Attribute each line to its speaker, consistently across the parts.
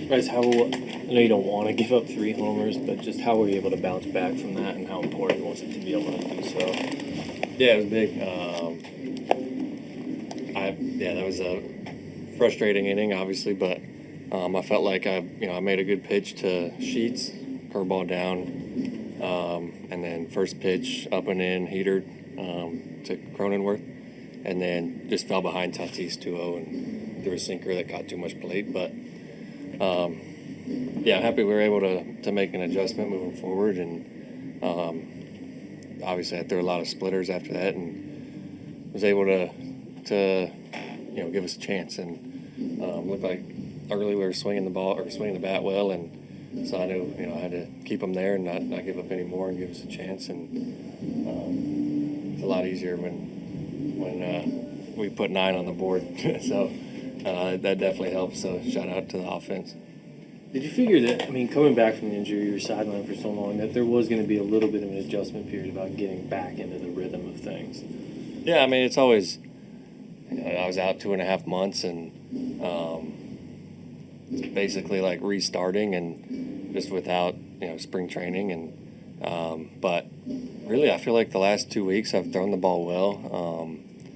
Speaker 1: Bryce, I know you don't want to give up 3 homers, but just how were you able to bounce back from that, and how important was it to be able to do so?
Speaker 2: Yeah, it was big. That was a frustrating inning, obviously, but I felt like I made a good pitch to Sheets, curveball down, and then first pitch up and in, heater to Cronenworth, and then just fell behind Tatis 2-0 and threw a sinker that caught too much plate, but. I'm happy we were able to make an adjustment moving forward, and obviously I threw a lot of splitters after that, and was able to give us a chance. And looked like early we were swinging the bat well, and so I knew I had to keep them there and not give up any more and give us a chance. And it's a lot easier when we put 9 on the board, so. That definitely helps, so shout out to the offense.
Speaker 1: Did you figure that, coming back from the injury, you were sidelined for so long, that there was going to be a little bit of an adjustment period about getting back into the rhythm of things?
Speaker 2: Yeah, it's always, I was out 2.5 months, and it's basically like restarting and just without, spring training. And but really, I feel like the last 2 weeks I've thrown the ball well.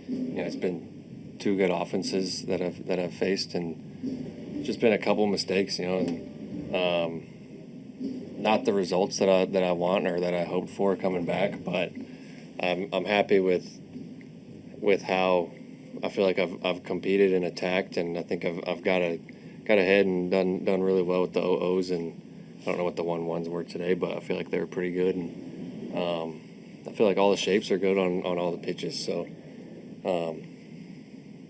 Speaker 2: It's been 2 good offenses that I've faced, and just been a couple mistakes, and not the results that I want or that I hoped for coming back, but I'm happy with how I feel like I've competed and attacked, and I think I've got ahead and done really well with the 0-0s, and I don't know what the 1-1s were today, but I feel like they were pretty good, and I feel like all the shapes are good on all the pitches, so.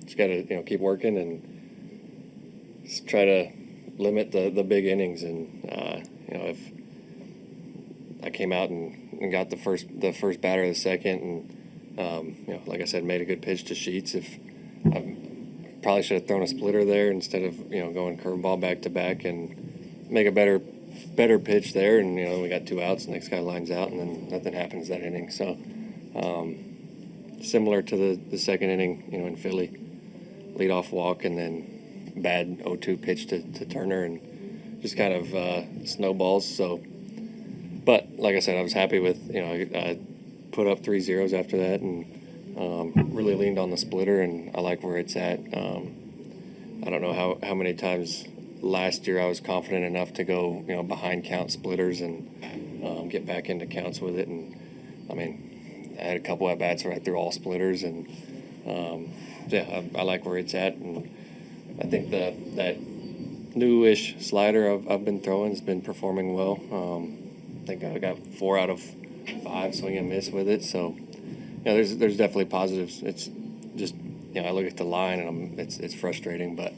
Speaker 2: Just got to keep working and just try to limit the big innings. And if I came out and got the first batter of the second, and like I said, made a good pitch to Sheets. If I probably should have thrown a splitter there instead of going curveball back to back and make a better pitch there. And we got 2 outs. Next guy lines out, and then nothing happens that inning. So similar to the second inning, in Philly. Leadoff walk and then bad 0-2 pitch to Turner, and just kind of snowballs. So, but like I said, I was happy with I put up 3 zeros after that, and really leaned on the splitter, and I like where it's at. I don't know how many times last year I was confident enough to go behind count splitters and get back into counts with it, and I had a couple at bats where I threw all splitters, and I like where it's at, and I think that newish slider I've been throwing has been performing well. I think I got 4 out of 5 swing and miss with it, so there's definitely positives. It's just I look at the line and it's frustrating, but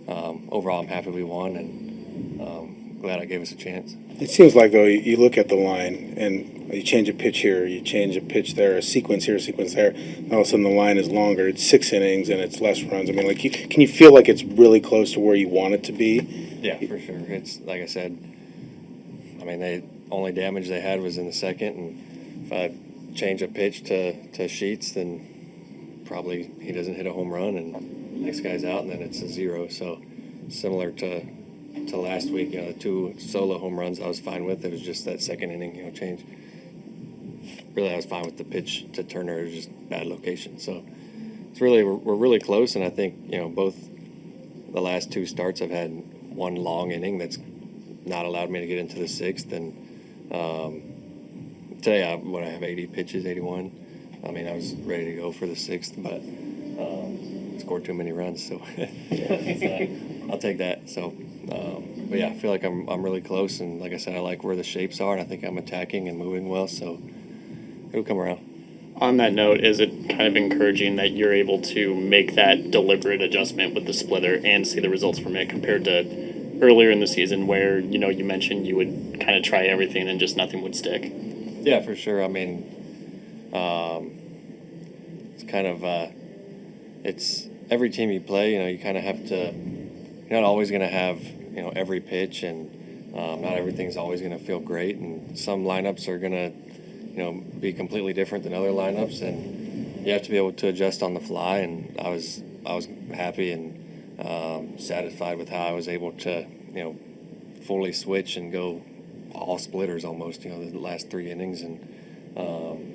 Speaker 2: overall I'm happy we won, and glad I gave us a chance.
Speaker 3: It seems like, though, you look at the line and you change a pitch here, you change a pitch there, a sequence here, a sequence there, and all of a sudden the line is longer. It's 6 innings and it's less runs. Can you feel like it's really close to where you want it to be?
Speaker 2: Yeah, for sure. It's like I said, the only damage they had was in the second, and if I change a pitch to Sheets, then probably he doesn't hit a home run, and next guy's out, and then it's a 0. So similar to last week, the 2 solo home runs I was fine with. It was just that second inning, change. Really, I was fine with the pitch to Turner. It was just bad location. So it's really we're really close, and I think both the last 2 starts I've had 1 long inning that's not allowed me to get into the 6th, and today I have 80 pitches, 81. I was ready to go for the 6th, but scored too many runs, so I'll take that. So. But yeah, I feel like I'm really close, and like I said, I like where the shapes are, and I think I'm attacking and moving well, so it'll come around.
Speaker 4: On that note, is it kind of encouraging that you're able to make that deliberate adjustment with the splitter and see the results from it compared to earlier in the season where, you mentioned you would kind of try everything and just nothing would stick?
Speaker 2: Yeah, for sure. It's kind of it's every team you play, you kind of have to. You're not always going to have every pitch, and not everything's always going to feel great, and some lineups are going to be completely different than other lineups, and you have to be able to adjust on the fly. And I was happy and satisfied with how I was able to fully switch and go all splitters almost, the last 3 innings, and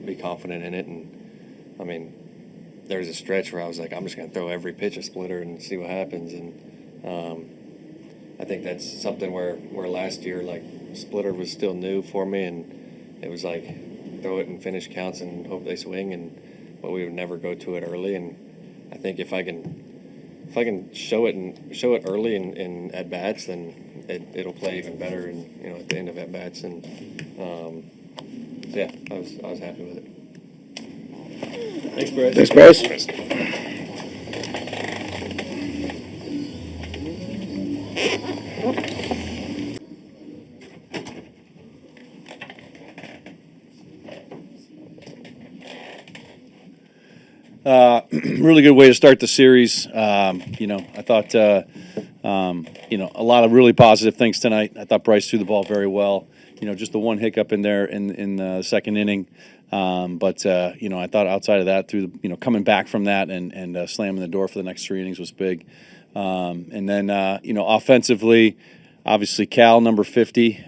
Speaker 2: be confident in it. And I mean, there's a stretch where I was like, I'm just going to throw every pitch a splitter and see what happens. And I think that's something where last year, like, splitter was still new for me, and it was like throw it and finish counts and hope they swing, but we would never go to it early. And I think if I can show it early in at bats, then it'll play even better, and at the end of at bats. And so yeah, I was happy with it.
Speaker 1: Thanks, Bryce.
Speaker 3: Thanks, Bryce.
Speaker 5: Really good way to start the series. I thought, a lot of really positive things tonight. I thought Bryce threw the ball very well. Just the one hiccup in there in the second inning. But I thought outside of that, coming back from that and slamming the door for the next 3 innings was big. And then, offensively, obviously Cal, number 50,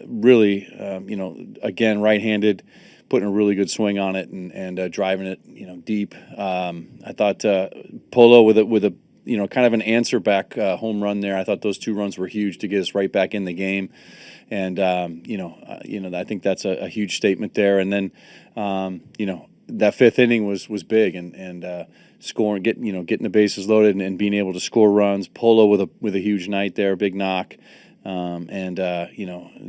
Speaker 5: really, again, right-handed, putting a really good swing on it and driving it, deep. I thought Polo with a kind of an answer back home run there. I thought those 2 runs were huge to get us right back in the game, and I think that's a huge statement there. And then that 5th inning was big, and scoring, getting the bases loaded and being able to score runs. Polo with a huge night there, big knock.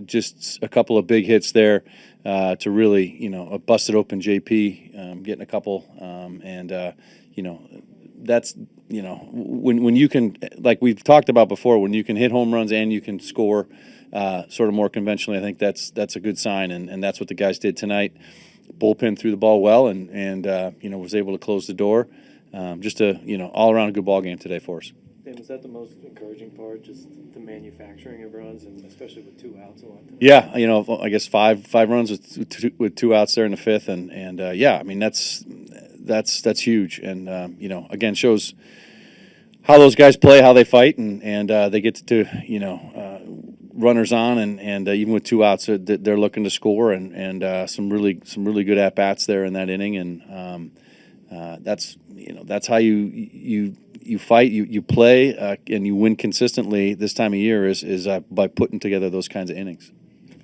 Speaker 5: Just a couple of big hits there to really, a busted open JP, getting a couple, that's, when you can, like we've talked about before, when you can hit home runs and you can score sort of more conventionally, I think that's a good sign, and that's what the guys did tonight. Bullpen threw the ball well and was able to close the door. Just all around a good ball game today for us.
Speaker 1: And was that the most encouraging part, just the manufacturing of runs, and especially with 2 outs a lot?
Speaker 5: Yeah, I guess five runs with 2 outs there in the 5th, and yeah, I mean that's huge, and again shows how those guys play, how they fight, and they get to runners on, and even with 2 outs, they're looking to score, and some really good at bats there in that inning, and that's how you fight, you play, and you win consistently this time of year is by putting together those kinds of innings.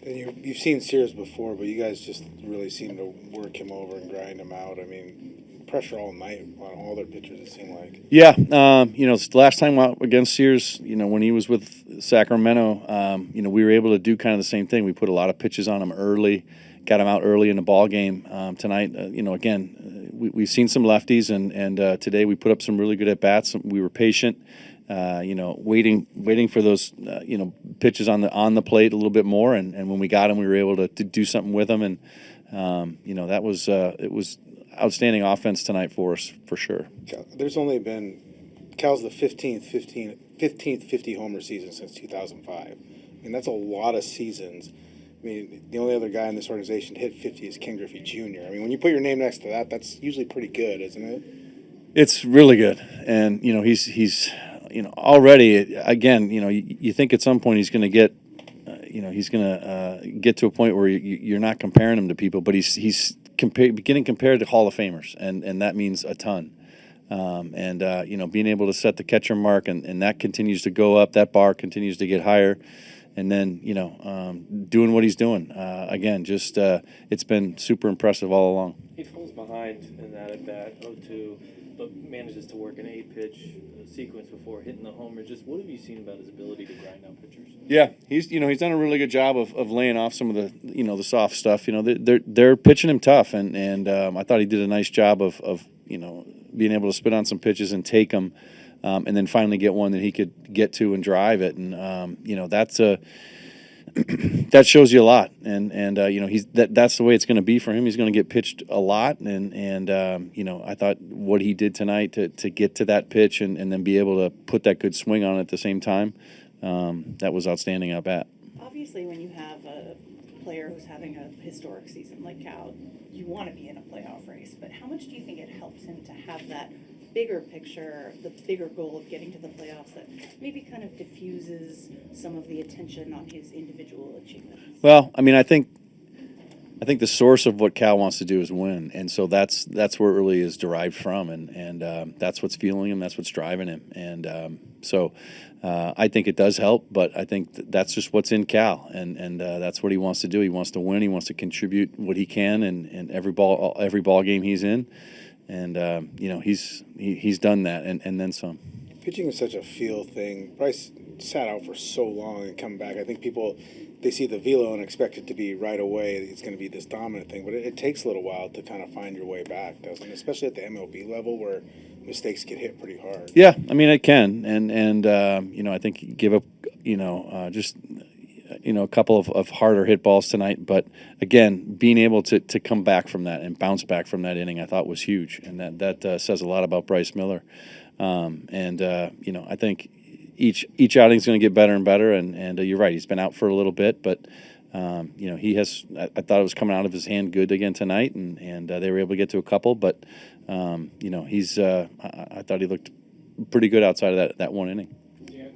Speaker 3: And you've seen Sears before, but you guys just really seem to work him over and grind him out. I mean, pressure all night on all their pitchers, it seemed like.
Speaker 5: Yeah, the last time out against Sears, when he was with Sacramento, we were able to do kind of the same thing. We put a lot of pitches on him early, got him out early in the ball game. Tonight, again, we've seen some lefties, and today we put up some really good at bats. We were patient, waiting for those pitches on the plate a little bit more, and when we got them, we were able to do something with them, and that was it was outstanding offense tonight for us for sure.
Speaker 3: There's only been Cal's the 15th 50 homer season since 2005. I mean, that's a lot of seasons. I mean, the only other guy in this organization to hit 50 is Ken Griffey Jr. I mean, when you put your name next to that, that's usually pretty good, isn't it?
Speaker 5: It's really good, and he's already, again, you think at some point he's going to get, he's going to get to a point where you're not comparing him to people, but he's getting compared to Hall of Famers, and that means a ton. Being able to set the catcher mark, and that continues to go up, that bar continues to get higher. And then, doing what he's doing. Again, just it's been super impressive all along.
Speaker 1: He falls behind in that at bat 0-2, but manages to work an 8-pitch sequence before hitting the homer. Just what have you seen about his ability to grind out pitchers?
Speaker 5: Yeah, he's done a really good job of laying off some of the the soft stuff. They're pitching him tough, and I thought he did a nice job of being able to spit on some pitches and take them. And then finally get one that he could get to and drive it, and that's that shows you a lot, and that's the way it's going to be for him. He's going to get pitched a lot, and I thought what he did tonight to get to that pitch and then be able to put that good swing on it at the same time, that was outstanding at bat.
Speaker 6: Obviously, when you have a player who's having a historic season like Cal, you want to be in a playoff race, but how much do you think it helps him to have that bigger picture, the bigger goal of getting to the playoffs that maybe kind of diffuses some of the attention on his individual achievements?
Speaker 5: Well, I mean, I think the source of what Cal wants to do is win, and so that's where it really is derived from, and that's what's fueling him, that's what's driving him, and so I think it does help, but I think that's just what's in Cal, and that's what he wants to do. He wants to win. He wants to contribute what he can, and every ball game he's in, and he's done that, and then some.
Speaker 3: Pitching is such a feel thing. Bryce sat out for so long and come back. I think people, they see the velo and expect it to be right away. It's going to be this dominant thing, but it takes a little while to kind of find your way back, doesn't it? Especially at the MLB level where mistakes get hit pretty hard.
Speaker 5: Yeah, I mean it can, and I think you give up, just a couple of harder hit balls tonight, but again, being able to come back from that and bounce back from that inning, I thought was huge, and that says a lot about Bryce Miller. I think each outing is going to get better and better, and you're right, he's been out for a little bit, but he has. I thought it was coming out of his hand good again tonight, and they were able to get to a couple, but he's. I thought he looked pretty good outside of that one inning.
Speaker 7: Yeah,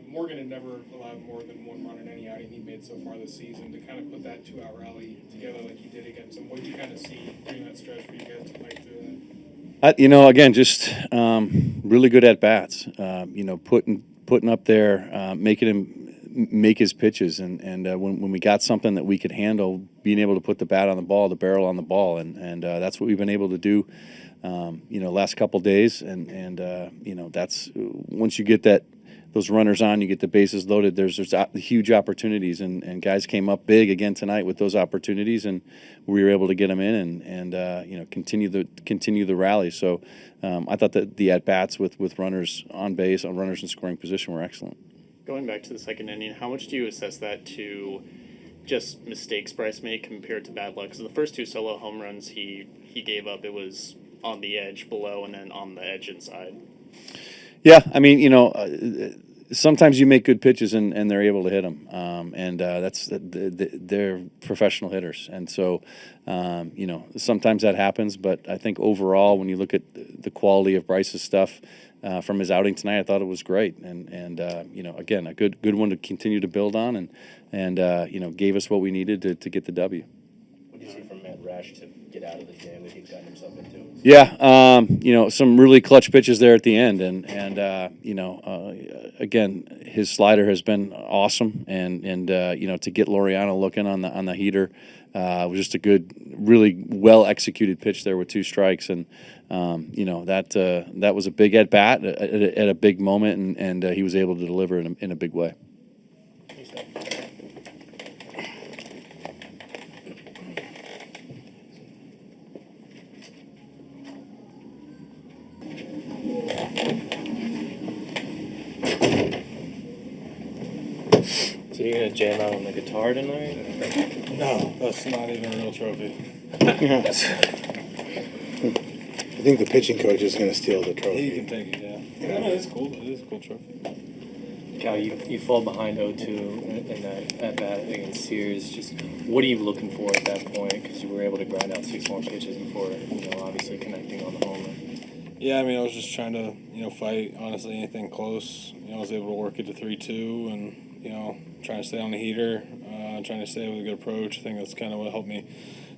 Speaker 7: Morgan had never allowed more than one run in any outing he made so far this season. To kind of put that 2-out rally together like he did against him, what did you kind of see during that stretch for you guys to fight through that?
Speaker 5: Again, just really good at bats. Putting up there, making him make his pitches, and when we got something that we could handle, being able to put the bat on the ball, the barrel on the ball, and that's what we've been able to do. Last couple days, and that's once you get those runners on, you get the bases loaded. There's huge opportunities, and guys came up big again tonight with those opportunities, and we were able to get them in and continue the rally. So I thought that the at bats with runners on base, on runners in scoring position were excellent.
Speaker 4: Going back to the second inning, how much do you assess that to just mistakes Bryce made compared to bad luck? Because the first two solo home runs he gave up, it was on the edge below and then on the edge inside.
Speaker 5: Yeah, I mean, sometimes you make good pitches and they're able to hit them, and they're professional hitters, and so sometimes that happens. But I think overall, when you look at the quality of Bryce's stuff from his outing tonight, I thought it was great, and again, a good one to continue to build on, and gave us what we needed to get the W.
Speaker 8: What do you see from Matt Rash to get out of the jam that he's gotten himself into?
Speaker 5: Yeah, some really clutch pitches there at the end, and again, his slider has been awesome, and to get Laureano looking on the heater was just a good, really well executed pitch there with 2 strikes, and that was a big at bat at a big moment, and he was able to deliver in a big way.
Speaker 1: So you're gonna jam out on the guitar tonight?
Speaker 7: No, that's not even a real trophy.
Speaker 3: I think the pitching coach is going to steal the trophy.
Speaker 7: He can take it, yeah. No, it's cool. It is a cool trophy.
Speaker 1: Cal, you fall behind 0-2 in that at bat against Sears. Just what are you looking for at that point? Because you were able to grind out 6 more pitches before, obviously connecting on the home run.
Speaker 7: Yeah, I mean, I was just trying to, fight, honestly, anything close. I was able to work it to 3-2 and, trying to stay on the heater, trying to stay with a good approach. I think that's kind of what helped me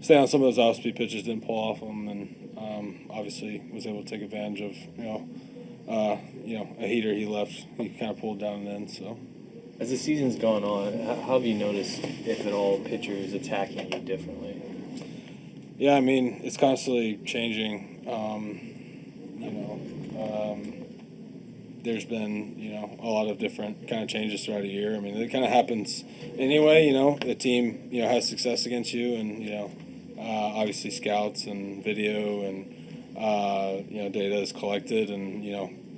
Speaker 7: stay on some of those off-speed pitches, didn't pull off them, and obviously was able to take advantage of, a heater he left. He kind of pulled down and in, so.
Speaker 1: As the season's gone on, how have you noticed, if at all, pitchers attacking you differently?
Speaker 7: Yeah, I mean, it's constantly changing. There's been, a lot of different kind of changes throughout a year. I mean, it kind of happens anyway, the team, has success against you and, obviously scouts and video and, data is collected and,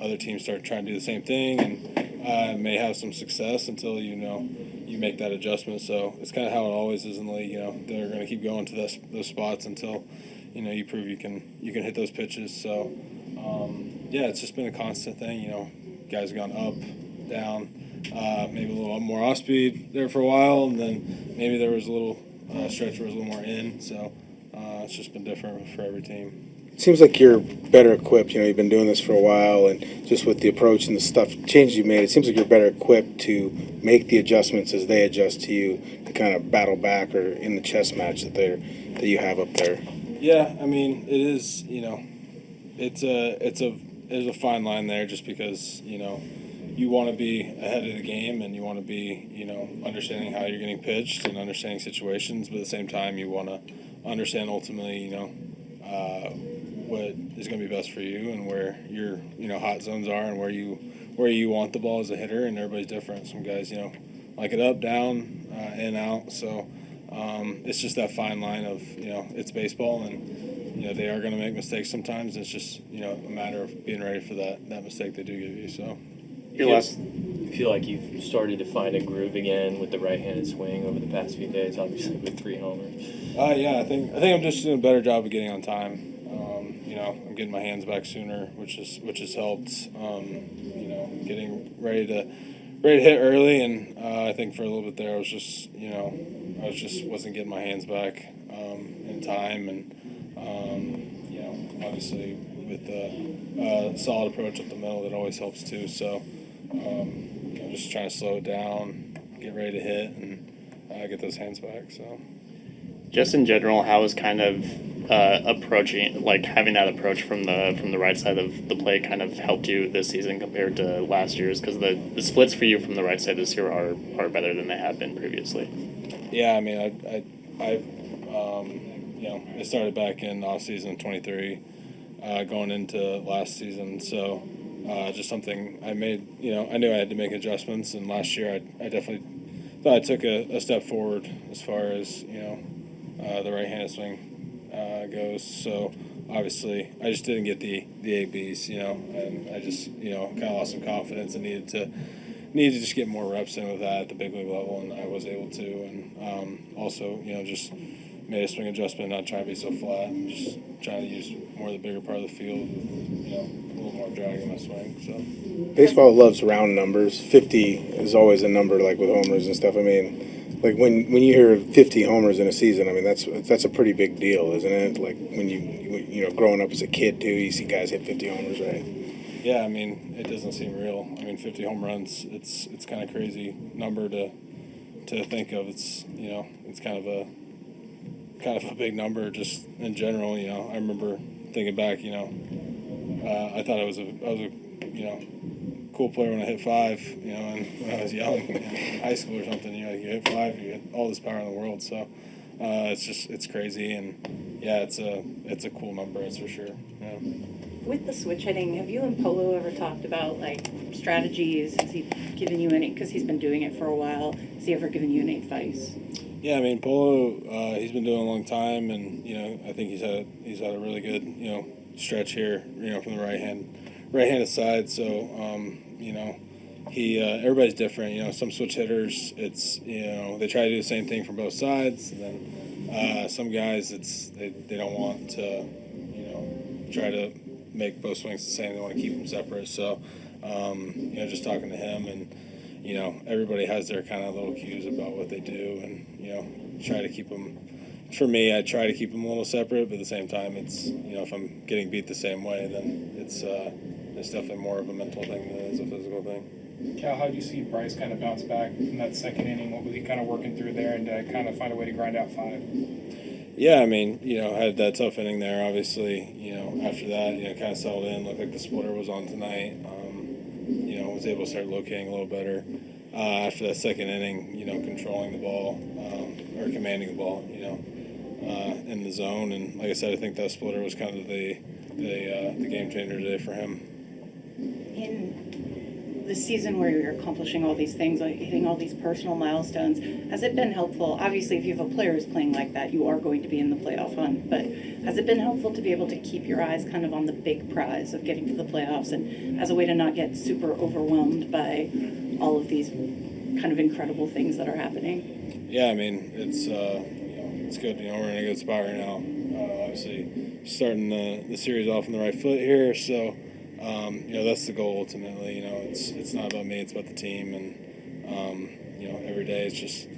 Speaker 7: other teams start trying to do the same thing and may have some success until, you make that adjustment. So it's kind of how it always is in the league, they're going to keep going to those spots until, you prove you can hit those pitches. So, it's just been a constant thing. Guys have gone up, down, maybe a little more off speed there for a while, and then maybe there was a little stretch where it was a little more in. So it's just been different for every team.
Speaker 3: it seems like you're better equipped. You know, you've been doing this for a while, and just with the approach and the stuff changes you made, it seems like you're better equipped to make the adjustments as they adjust to you to kind of battle back or in the chess match that you have up there.
Speaker 7: Yeah, I mean, it is. You know, there's a fine line there, just because you want to be ahead of the game and you want to be understanding how you're getting pitched and understanding situations, but at the same time you want to understand ultimately what is going to be best for you and where your hot zones are and where you want the ball as a hitter. And everybody's different. Some guys like it up, down, in, out. So it's just that fine line of it's baseball, and they are going to make mistakes sometimes. It's just a matter of being ready for that mistake they do give you. So
Speaker 1: You feel like you've started to find a groove again with the right-handed swing over the past few days, obviously with 3 homers.
Speaker 7: Yeah, I think I'm just doing a better job of getting on time. I'm getting my hands back sooner, which has helped. Getting ready to hit early, and I think for a little bit there, I was just wasn't getting my hands back in time, and obviously with the solid approach up the middle, that always helps too. So just trying to slow it down, get ready to hit, and get those hands back. So.
Speaker 4: Just in general, how is kind of approaching, like having that approach from the right side of the plate kind of helped you this season compared to last year's? Because the splits for you from the right side this year are better than they have been previously.
Speaker 7: Yeah, I mean, I it started back in off season 23, going into last season. So just something I made. I knew I had to make adjustments, and last year I definitely thought I took a step forward as far as the right-handed swing goes. So obviously I just didn't get the ABs, and I just kind of lost some confidence and needed to just get more reps in with that at the big league level, and I was able to. And also just made a swing adjustment, not trying to be so flat, and just trying to use more of the bigger part of the field with a little more drag in my swing. So
Speaker 3: Baseball loves round numbers. 50 is always a number, like with homers and stuff. I mean, like when you hear 50 homers in a season, I mean that's a pretty big deal, isn't it? Like when you growing up as a kid too, you see guys hit 50 homers, right?
Speaker 7: Yeah, I mean it doesn't seem real. I mean 50 home runs, it's kind of crazy number to think of. It's it's kind of a big number just in general. I remember thinking back. I thought I was a cool player when I hit 5, and when I was young in high school or something, you hit 5, you hit all this power in the world. So it's crazy, and yeah, it's a cool number, that's for sure. Yeah.
Speaker 6: With the switch hitting, have you and Polo ever talked about like strategies? Has he given you any? Because he's been doing it for a while. Has he ever given you any advice?
Speaker 7: Yeah, I mean Polo, he's been doing it a long time, and I think he's had a really good stretch here, from the right-handed side. So he everybody's different. Some switch hitters, it's they try to do the same thing from both sides, and then some guys they don't want to try to make both swings the same. They want to keep them separate. So just talking to him, and everybody has their kind of little cues about what they do, and try to keep them. For me, I try to keep them a little separate, but at the same time, it's if I'm getting beat the same way, then it's definitely more of a mental thing than it is a physical thing.
Speaker 9: Cal, how do you see Bryce kind of bounce back from that second inning? What was he kind of working through there, and kind of find a way to grind out 5?
Speaker 7: Yeah, I mean, had that tough inning there. Obviously, after that, kind of settled in. Looked like the splitter was on tonight. Was able to start locating a little better. After that second inning, controlling the ball or commanding the ball, in the zone. And like I said, I think that splitter was kind of the game changer today for him.
Speaker 6: In the season where you're accomplishing all these things, like hitting all these personal milestones, has it been helpful? Obviously, if you have a player who's playing like that, you are going to be in the playoff hunt. But has it been helpful to be able to keep your eyes kind of on the big prize of getting to the playoffs, and as a way to not get super overwhelmed by all of these kind of incredible things that are happening?
Speaker 7: Yeah, I mean, it's good. We're in a good spot right now. Obviously, starting the series off on the right foot here, so that's the goal ultimately. It's not about me; it's about the team, and every day it's just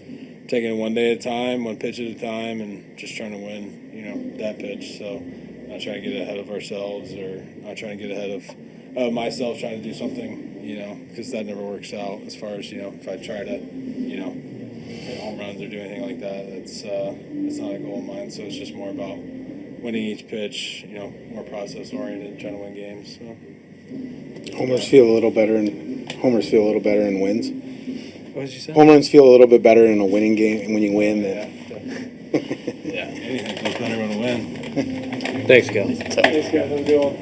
Speaker 7: taking it one day at a time, one pitch at a time, and just trying to win. That pitch. So not trying to get ahead of ourselves or not trying to get ahead of myself trying to do something, because that never works out as far as, if I try to, hit home runs or do anything like that, it's not a goal of mine. So it's just more about winning each pitch, more process oriented, trying to win games. So.
Speaker 3: Homers feel a little better in wins.
Speaker 7: What did you say?
Speaker 3: Home runs feel a little bit better in a winning game when you win.
Speaker 7: Yeah, definitely. Yeah, anything feels better when I win.
Speaker 2: Thanks, Cal.
Speaker 9: Thanks, guys. Have a good one.